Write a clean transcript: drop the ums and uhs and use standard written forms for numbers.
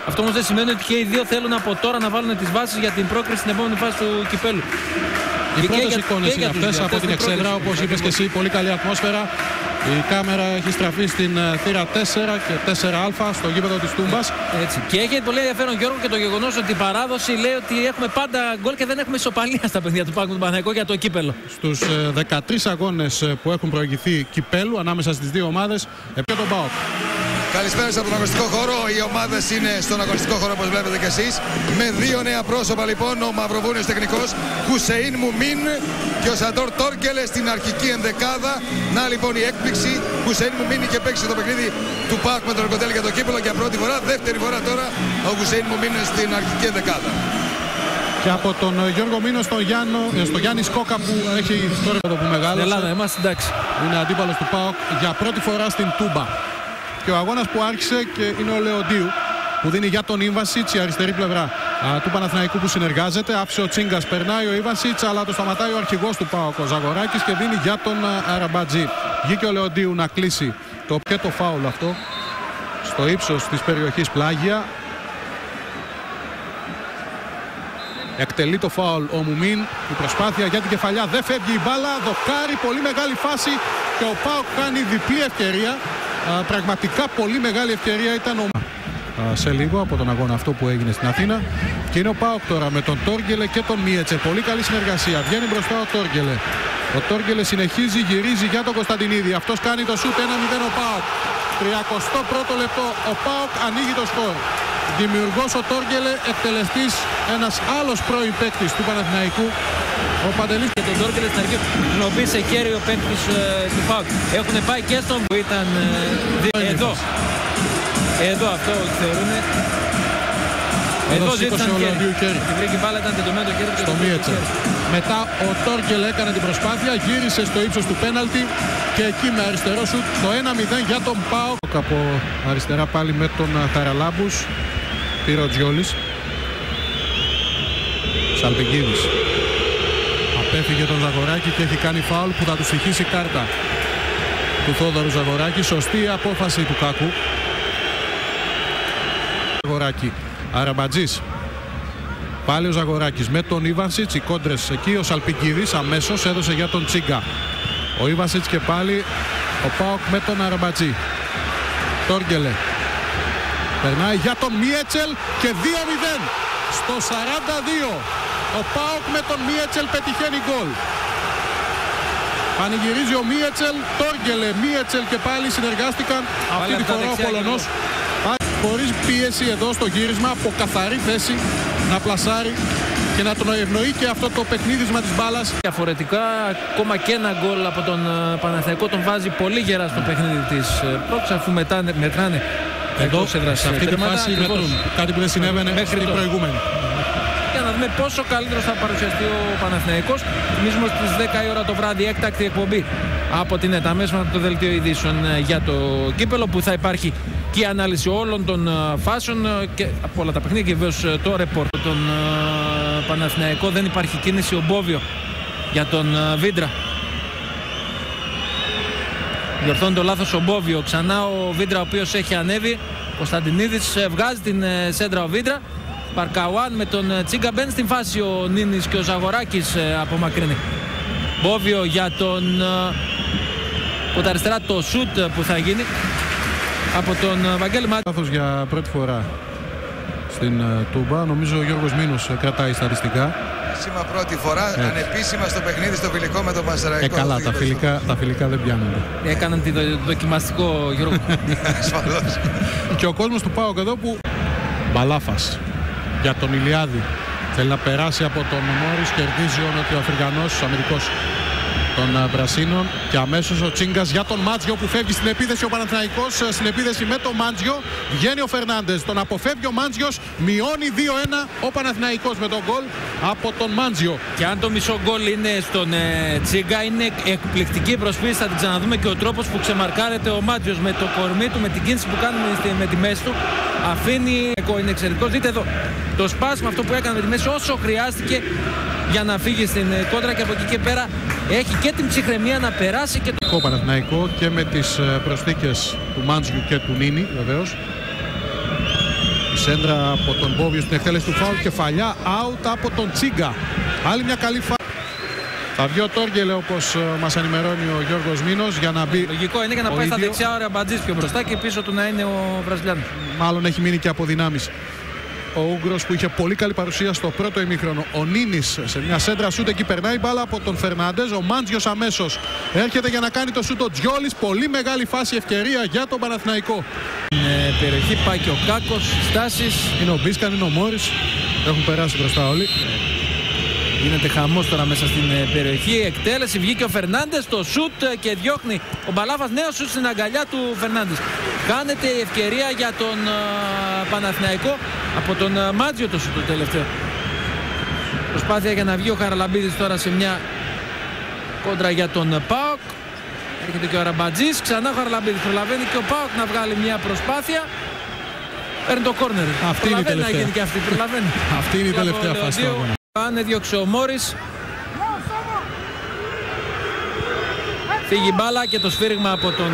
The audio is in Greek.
Αυτό όμως δεν σημαίνει ότι και οι δύο θέλουν από τώρα να βάλουν τις βάσεις για την πρόκριση στην επόμενη φάση του κυπέλου. Οι πρώτες εικόνες είναι αυτές από την εξέδρα, όπως είπες και εσύ, πολύ καλή ατμόσφαιρα. Η κάμερα έχει στραφεί στην θύρα 4 και 4α στο γήπεδο της Τούμπας. Έτσι. Και έχει πολύ ενδιαφέρον, Γιώργο, και το γεγονός ότι η παράδοση λέει ότι έχουμε πάντα γκολ και δεν έχουμε ισοπαλία στα παιχνίδια του Πάκου του Παναθηναϊκού για το κύπελο. Στους 13 αγώνες που έχουν προηγηθεί κυπέλου ανάμεσα στις δύο ομάδες, επί τον ΠΑΟΚ. Καλησπέρα από τον αγωνιστικό χώρο. Οι ομάδες είναι στον αγωνιστικό χώρο, όπως βλέπετε και εσείς. Με δύο νέα πρόσωπα λοιπόν, ο Μαυροβούνιος τεχνικός Χουσεΐν Μουμίν και ο Σαντόρ Τόρκελε στην αρχική ενδεκάδα. Να λοιπόν η έκπληξη. Χουσεΐν Μουμίν είχε παίξει το παιχνίδι του ΠΑΟΚ με τον Ροκοντέλη για το κύπελο για πρώτη φορά. Δεύτερη φορά τώρα ο Χουσεΐν Μουμίν στην αρχική ενδεκάδα. Και από τον Γιώργο Μίνο στο Γιάννη Σκόκα που έχει τώρα που μεγάλωσε. Ελλάδα, είμαστε εντάξει. Είναι αντίπαλος του ΠΑΟΚ για πρώτη φορά στην Τούμπα. Και ο αγώνας που άρχισε και είναι ο Λεοντίου που δίνει για τον Ιβανσίτς, η αριστερή πλευρά του Παναθηναϊκού που συνεργάζεται. Άφησε ο Τσίγκας, περνάει ο Ιβανσίτς, αλλά το σταματάει ο αρχηγός του ΠΑΟΚ, ο Ζαγοράκης, και δίνει για τον Αραμπατζή. Βγήκε ο Λεοντίου να κλείσει το φάουλ αυτό στο ύψος της περιοχής πλάγια. Εκτελεί το φάουλ ο Μουμίν. Η προσπάθεια για την κεφαλιά, δεν φεύγει η μπάλα. Δοκάρι, πολύ μεγάλη φάση και ο ΠΑΟΚ κάνει διπλή ευκαιρία. Πραγματικά πολύ μεγάλη ευκαιρία ήταν σε λίγο από τον αγώνα αυτό που έγινε στην Αθήνα. Και είναι ο ΠΑΟΚ τώρα με τον Τόργκελε και τον Μίετσε. Πολύ καλή συνεργασία. Βγαίνει μπροστά ο Τόργκελε. Ο Τόργκελε συνεχίζει, γυρίζει για τον Κωνσταντινίδη. Αυτός κάνει το σούτ, 1-0 ο ΠΑΟΚ. 31ο λεπτό. Ο ΠΑΟΚ ανοίγει το σκορ. Δημιουργός ο Τόργκελε, εκτελεστής ένας άλλος πρώην παίκτης του Παναθηναϊκού, ο Παντελής. Και τον Τόργκελε στην αρχή γνωπίσε χέρι ο παίκτης του ΠΑΟΚ. Έχουν πάει και στον που ήταν εδώ αυτό θεωρούν. Εδώ σήκωσε ο Λεοντίου χέρι. Την βρήκε μπάλα, ήταν τεντωμένο το χέρι στο Μίετσε. Μετά ο Τόργκελε έκανε την προσπάθεια, γύρισε στο ύψος του πέναλτι και εκεί με αριστερό σουτ το 1-0 για τον ΠΑΟΚ. Από αριστερά πάλι με τον Χαραλάμπους. Πήρε ο Τζιόλης. Σαλπικίδης. Απέφυγε τον Ζαγοράκη και έχει κάνει φάουλ που θα του στοιχήσει κάρτα του Θόδωρου Ζαγοράκη. Σωστή απόφαση του Κάκου. Ζαγοράκη. Αραμπατζής. Πάλι ο Ζαγοράκης με τον Ιβανσίτς. Οι κόντρες εκεί. Ο Σαλπικίδης αμέσως έδωσε για τον Τσίγκα. Ο Ιβανσίτς και πάλι ο ΠΑΟΚ με τον Αραμπατζή. Τόργκελε. Περνάει για τον Μίετσελ και 2-0 στο 42. Ο ΠΑΟΚ με τον Μίετσελ πετυχαίνει γκολ. Πανηγυρίζει ο Μίετσελ, Τόργκελε, Μίετσελ και πάλι συνεργάστηκαν. Αυτή τη φορά ο Πολωνός χωρίς πίεση εδώ στο γύρισμα, από καθαρή θέση να πλασάρει και να τον ευνοεί και αυτό το παιχνίδισμα της μπάλας. Διαφορετικά, ακόμα και ένα γκολ από τον Παναθηναϊκό τον βάζει πολύ γερά στο παιχνίδι της πρώτης, αφού μετράνε εδώ σε αυτή τη φάση μετρούν. Κάτι που δεν συνέβαινε μέχρι την προηγούμενη. Για να δούμε πόσο καλύτερος θα παρουσιαστεί ο Παναθηναϊκός. Θυμίζουμε στις 10 η ώρα το βράδυ έκτακτη εκπομπή από την ΕΤΑ μέσα από το δελτίο ειδήσεων για το κύπελο, που θα υπάρχει και η ανάλυση όλων των φάσεων και από όλα τα παιχνίδια και βεβαίως το ρεπορτ. Τον Παναθηναϊκό δεν υπάρχει κίνηση, ο Μπόβιο για τον Βίντρα. Διορθώνει το λάθος ο Μπόβιο. Ξανά ο Βίντρα, ο οποίος έχει ανέβει. Ο Κωνσταντινίδης βγάζει την σέντρα ο Βίντρα. Παρκαουάν με τον Τσίγκα, μπαίνει στην φάση ο Νίνης και ο Ζαγοράκης απομακρύνει. Μπόβιο για τον από τα αριστερά το σουτ που θα γίνει από τον Βαγγέλη Μάτια. Λάθος για πρώτη φορά στην Τούμπα. Νομίζω ο Γιώργος Μίνος κρατάει στατιστικά. Επίσημα πρώτη φορά, ανεπίσημα στο παιχνίδι στο φιλικό με τον Πανσεραϊκό. Καλά, τα φιλικά δεν πιάνονται. Έκαναν τη δοκιμαστικό, Γιώργο. Ασφαλώς. Και ο κόσμος του ΠΑΟΚ εδώ που Μπαλάφας για τον Ηλιάδη. Θέλει να περάσει από τον Μόρις, κερδίζει ο Νοτιοαφρικανός, Αμερικός των Πρασίνων, και αμέσως ο Τσίγκας για τον Μάτζιο που φεύγει στην επίθεση. Ο Παναθηναϊκός στην επίθεση με τον Μάντζιο. Βγαίνει ο Φερνάντες, τον αποφεύγει ο Μάντζιος, μειώνει 2-1 ο Παναθηναϊκός με τον γκολ από τον Μάντζιο. Και αν το μισό γκολ είναι στον Τσίγκα, είναι εκπληκτική προσφύση. Θα την ξαναδούμε και ο τρόπος που ξεμαρκάρεται ο Μάντζιος με το κορμί του, με την κίνηση που κάνει με τη μέση του. Αφήνει, είναι εξαιρετικός. Δείτε εδώ το σπάσμα αυτό που έκανε με τη μέση όσο χρειάστηκε για να φύγει στην κόντρα, και από εκεί και πέρα έχει και την ψυχραιμία να περάσει και το Παναθηναϊκό και με τις προσθήκες του Μάντζιου και του Νίνη βεβαίως. Σέντρα από τον Μπόβιο στην εκτέλεση του φάουλ. Κεφαλιά out από τον Τσίγκα. Άλλη μια καλή φάση. Θα βγει ο Τόργκελε, όπως μας ενημερώνει ο Γιώργος Μήνος, για να μπει. Λογικό είναι για να πάει στα δεξιά ο Ραμπατζής πιο μπροστά και πίσω του να είναι ο Βραζιλιάνος. Μάλλον έχει μείνει και από δυνάμεις ο Ούγγρος, που είχε πολύ καλή παρουσία στο πρώτο ημίχρονο. Ο Νίνης σε μια σέντρα σούτ, εκεί περνάει μπάλα από τον Φερνάντες. Ο Μάντζιος αμέσως έρχεται για να κάνει το σούτ. Ο Τζιόλης, πολύ μεγάλη φάση, ευκαιρία για τον Παναθηναϊκό. Περιοχή πάει και ο Κάκος, στάσεις. Είναι ο Μπίσκαν, είναι ο Μόρις. Έχουν περάσει μπροστά όλοι. Γίνεται χαμός τώρα μέσα στην περιοχή. Εκτέλεση, βγήκε ο Φερνάντες, το σούτ και διώχνει ο Μπαλάφας. Νέο σούτ στην αγκαλιά του Φερνάντες. Κάνετε η ευκαιρία για τον Παναθηναϊκό από τον Μάτζιο το σούτ το τελευταίο. Προσπάθεια για να βγει ο Χαραλαμπίδης τώρα σε μια κόντρα για τον ΠΑΟΚ. Έρχεται και ο Ραμπατζής, ξανά ο Χαραλαμπίδης. Προλαβαίνει και ο ΠΑΟΚ να βγάλει μια προσπάθεια. Παίρνει το κόρνερ. Αυτή είναι η τελευταία. Να γίνει και αυτή. Αυτή είναι η τελευταία φάση. Πάνε, διώξε ο Μόρις. Φύγει μπάλα και το σφύριγμα από τον